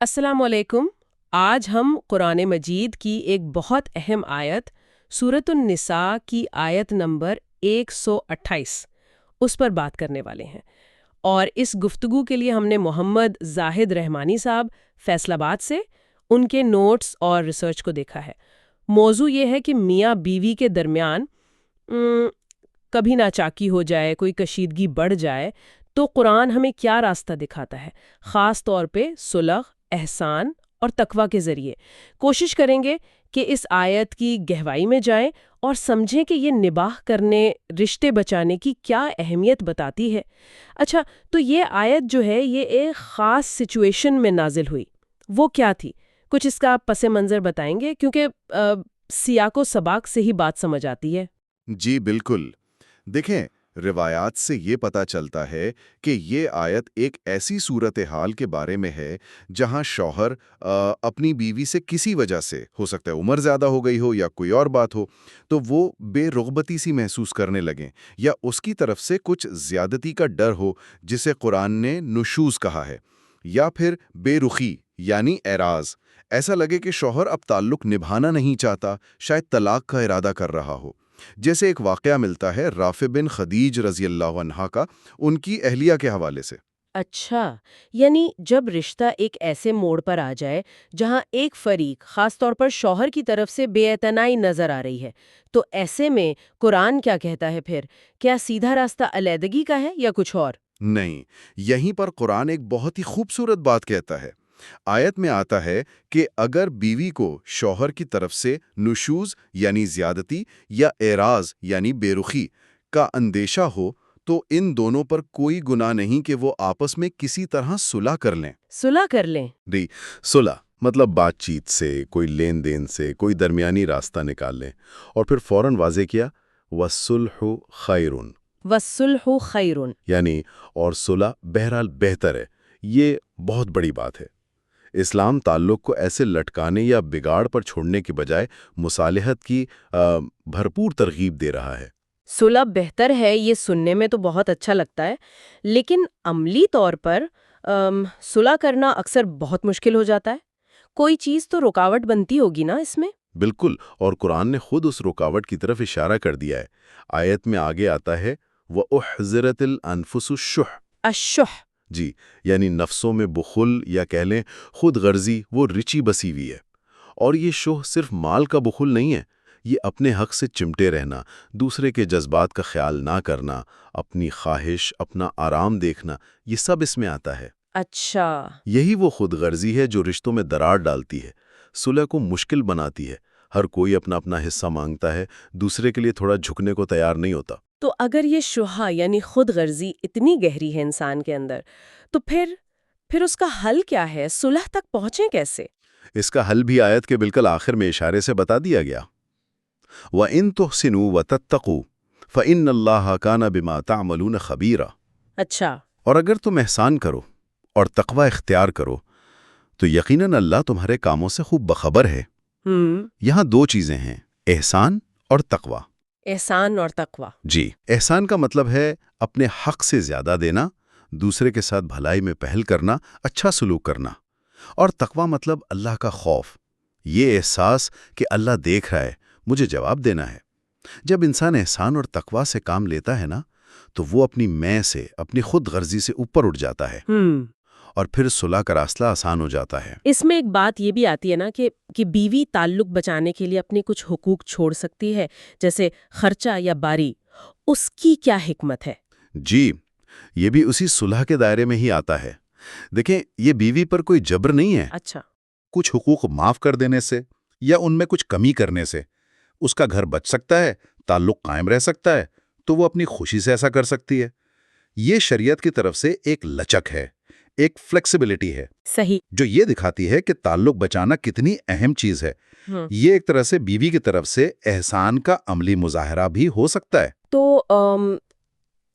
السلام علیکم۔ آج ہم قرآن مجید کی ایک بہت اہم آیت سورۃ النساء کی آیت نمبر 128 اس پر بات کرنے والے ہیں، اور اس گفتگو کے لیے ہم نے محمد زاہد رحمانی صاحب فیصل آباد سے ان کے نوٹس اور ریسرچ کو دیکھا ہے۔ موضوع یہ ہے کہ میاں بیوی کے درمیان کبھی ناچاکی ہو جائے، کوئی کشیدگی بڑھ جائے تو قرآن ہمیں کیا راستہ دکھاتا ہے، خاص طور پہ صلح، احسان اور تقوی کے ذریعے۔ کوشش کریں گے کہ اس آیت کی گہرائی میں جائیں اور سمجھیں کہ یہ نباہ کرنے، رشتے بچانے کی کیا اہمیت بتاتی ہے۔ اچھا، تو یہ آیت جو ہے یہ ایک خاص سچویشن میں نازل ہوئی، وہ کیا تھی؟ کچھ اس کا پس منظر بتائیں گے، کیونکہ سیاق و سباق سے ہی بات سمجھ آتی ہے۔ جی بالکل۔ دیکھیں، روایات سے یہ پتہ چلتا ہے کہ یہ آیت ایک ایسی صورتحال کے بارے میں ہے جہاں شوہر اپنی بیوی سے کسی وجہ سے، ہو سکتا ہے عمر زیادہ ہو گئی ہو یا کوئی اور بات ہو، تو وہ بے رغبتی سی محسوس کرنے لگیں، یا اس کی طرف سے کچھ زیادتی کا ڈر ہو جسے قرآن نے نشوز کہا ہے، یا پھر بے رخی یعنی اعراض، ایسا لگے کہ شوہر اب تعلق نبھانا نہیں چاہتا، شاید طلاق کا ارادہ کر رہا ہو۔ جیسے ایک واقعہ ملتا ہے رافع بن خدیج رضی اللہ عنہ کا، ان کی اہلیہ کے حوالے سے۔ اچھا، یعنی جب رشتہ ایک ایسے موڑ پر آ جائے جہاں ایک فریق، خاص طور پر شوہر کی طرف سے بے اعتنائی نظر آ رہی ہے، تو ایسے میں قرآن کیا کہتا ہے پھر؟ کیا سیدھا راستہ علیحدگی کا ہے یا کچھ اور؟ نہیں، یہیں پر قرآن ایک بہت ہی خوبصورت بات کہتا ہے۔ آیت میں آتا ہے کہ اگر بیوی کو شوہر کی طرف سے نشوز یعنی زیادتی یا اعراض یعنی بے رخی کا اندیشہ ہو تو ان دونوں پر کوئی گناہ نہیں کہ وہ آپس میں کسی طرح صلح کر لیں۔ صلح کر لیں؟ جی، صلح مطلب بات چیت سے، کوئی لین دین سے، کوئی درمیانی راستہ نکال لیں، اور پھر فوراً واضح کیا وَالصُّلْحُ خَيْرٌ، وَالصُّلْحُ خَيْرٌ۔ یعنی اور صلح بہرحال بہتر ہے۔ یہ بہت بڑی بات ہے۔ اسلام تعلق کو ایسے لٹکانے یا بگاڑ پر چھوڑنے کے بجائے مصالحت کی بھرپور ترغیب دے رہا ہے۔ صلح بہتر ہے، یہ سننے میں تو بہت اچھا لگتا ہے، لیکن عملی طور پر صلح کرنا اکثر بہت مشکل ہو جاتا ہے۔ کوئی چیز تو رکاوٹ بنتی ہوگی نا اس میں؟ بالکل، اور قرآن نے خود اس رکاوٹ کی طرف اشارہ کر دیا ہے۔ آیت میں آگے آتا ہے وَأُحْضِرَتِ الْأَنفُسُ الشُّحَّ۔ الشح۔ جی، یعنی نفسوں میں بخل یا کہہ لیں خود غرضی وہ رچی بسی ہوئی ہے۔ اور یہ شح صرف مال کا بخل نہیں ہے، یہ اپنے حق سے چمٹے رہنا، دوسرے کے جذبات کا خیال نہ کرنا، اپنی خواہش، اپنا آرام دیکھنا، یہ سب اس میں آتا ہے۔ اچھا۔ یہی وہ خود غرضی ہے جو رشتوں میں دراڑ ڈالتی ہے، صلح کو مشکل بناتی ہے۔ ہر کوئی اپنا اپنا حصہ مانگتا ہے، دوسرے کے لیے تھوڑا جھکنے کو تیار نہیں ہوتا۔ تو اگر یہ شحا یعنی خود غرضی اتنی گہری ہے انسان کے اندر، تو پھر اس کا حل کیا ہے؟ صلح تک پہنچیں کیسے؟ اس کا حل بھی آیت کے بالکل آخر میں اشارے سے بتا دیا گیا۔ وَإِن تُحْسِنُوا وَتَتَّقُوا فَإِنَّ اللَّهَ كَانَ بِمَا تَعْمَلُونَ خَبِيرًا۔ اچھا۔ اور اگر تم احسان کرو اور تقوی اختیار کرو تو یقیناً اللہ تمہارے کاموں سے خوب بخبر ہے۔ یہاں دو چیزیں ہیں، احسان اور تقوی۔ احسان اور تقوی۔ جی، احسان کا مطلب ہے اپنے حق سے زیادہ دینا، دوسرے کے ساتھ بھلائی میں پہل کرنا، اچھا سلوک کرنا۔ اور تقوی مطلب اللہ کا خوف، یہ احساس کہ اللہ دیکھ رہا ہے، مجھے جواب دینا ہے۔ جب انسان احسان اور تقوی سے کام لیتا ہے نا، تو وہ اپنی میں سے، اپنی خود غرضی سے اوپر اٹھ جاتا ہے، اور پھر صلح کا راستہ آسان ہو جاتا ہے۔ اس میں ایک بات یہ بھی آتی ہے نا کہ بیوی تعلق بچانے کے لیے اپنے کچھ حقوق چھوڑ سکتی ہے، جیسے خرچہ یا باری۔ اس کی کیا حکمت ہے؟ جی، یہ بھی اسی صلح کے دائرے میں ہی آتا ہے۔ دیکھیں، یہ بیوی پر کوئی جبر نہیں ہے۔ اچھا۔ کچھ حقوق معاف کر دینے سے یا ان میں کچھ کمی کرنے سے اس کا گھر بچ سکتا ہے، تعلق قائم رہ سکتا ہے، تو وہ اپنی خوشی سے ایسا کر سکتی ہے۔ یہ شریعت کی طرف سے ایک لچک ہے، ایک فلیکسیبلٹی ہے، صحیح۔ جو یہ دکھاتی ہے کہ تعلق بچانا کتنی اہم چیز ہے۔ یہ ایک طرح سے بیوی کی طرف سے احسان کا عملی مظاہرہ بھی ہو سکتا ہے۔ تو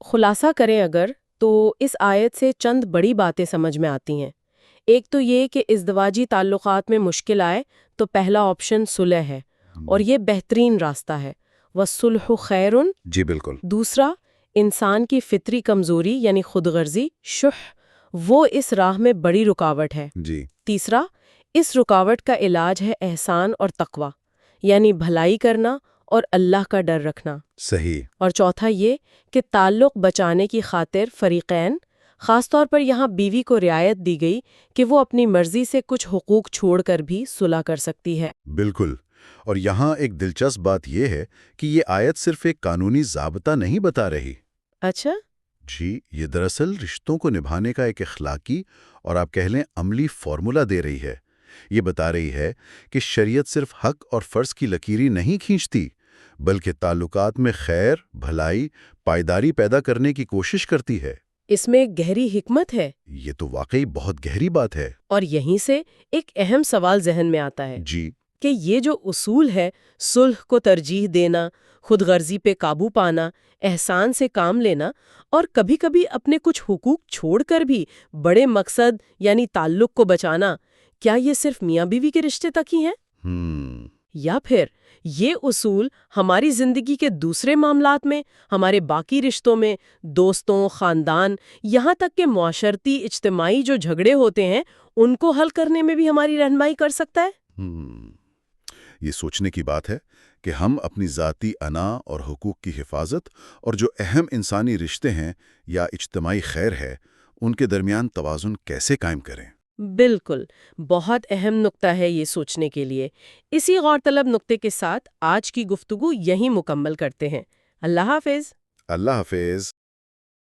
خلاصہ کریں اگر، تو اس آیت سے چند بڑی باتیں سمجھ میں آتی ہیں۔ ایک تو یہ کہ ازدواجی تعلقات میں مشکل آئے تو پہلا آپشن صلح ہے، اور یہ بہترین راستہ ہے، وَالصُّلْحُ خَيْرٌ۔ جی بالکل۔ دوسرا، انسان کی فطری کمزوری یعنی خود غرضی، شح، وہ اس راہ میں بڑی رکاوٹ ہے۔ جی تیسرا، اس رکاوٹ کا علاج ہے احسان اور تقوی، یعنی بھلائی کرنا اور اللہ کا ڈر رکھنا۔ صحیح۔ اور چوتھا یہ کہ تعلق بچانے کی خاطر فریقین، خاص طور پر یہاں بیوی کو رعایت دی گئی کہ وہ اپنی مرضی سے کچھ حقوق چھوڑ کر بھی صلح کر سکتی ہے۔ بالکل۔ اور یہاں ایک دلچسپ بات یہ ہے کہ یہ آیت صرف ایک قانونی ضابطہ نہیں بتا رہی۔ اچھا؟ جی، یہ دراصل رشتوں کو نبھانے کا ایک اخلاقی اور آپ کہہ لیں عملی فارمولا دے رہی ہے۔ یہ بتا رہی ہے کہ شریعت صرف حق اور فرض کی لکیری نہیں کھینچتی، بلکہ تعلقات میں خیر، بھلائی، پائیداری پیدا کرنے کی کوشش کرتی ہے۔ اس میں گہری حکمت ہے۔ یہ تو واقعی بہت گہری بات ہے۔ اور یہیں سے ایک اہم سوال ذہن میں آتا ہے جی کہ یہ جو اصول ہے، صلح کو ترجیح دینا، خود غرضی پہ قابو پانا، احسان سے کام لینا، اور کبھی کبھی اپنے کچھ حقوق چھوڑ کر بھی بڑے مقصد یعنی تعلق کو بچانا، کیا یہ صرف میاں بیوی کے رشتے تک ہی ہیں؟ یا پھر یہ اصول ہماری زندگی کے دوسرے معاملات میں، ہمارے باقی رشتوں میں، دوستوں، خاندان، یہاں تک کہ معاشرتی اجتماعی جو جھگڑے ہوتے ہیں ان کو حل کرنے میں بھی ہماری رہنمائی کر سکتا ہے؟ یہ سوچنے کی بات ہے کہ ہم اپنی ذاتی انا اور حقوق کی حفاظت اور جو اہم انسانی رشتے ہیں یا اجتماعی خیر ہے ان کے درمیان توازن کیسے قائم کریں۔ بالکل، بہت اہم نقطہ ہے یہ سوچنے کے لیے۔ اسی غور طلب نقطے کے ساتھ آج کی گفتگو یہیں مکمل کرتے ہیں۔ اللہ حافظ۔ اللہ حافظ۔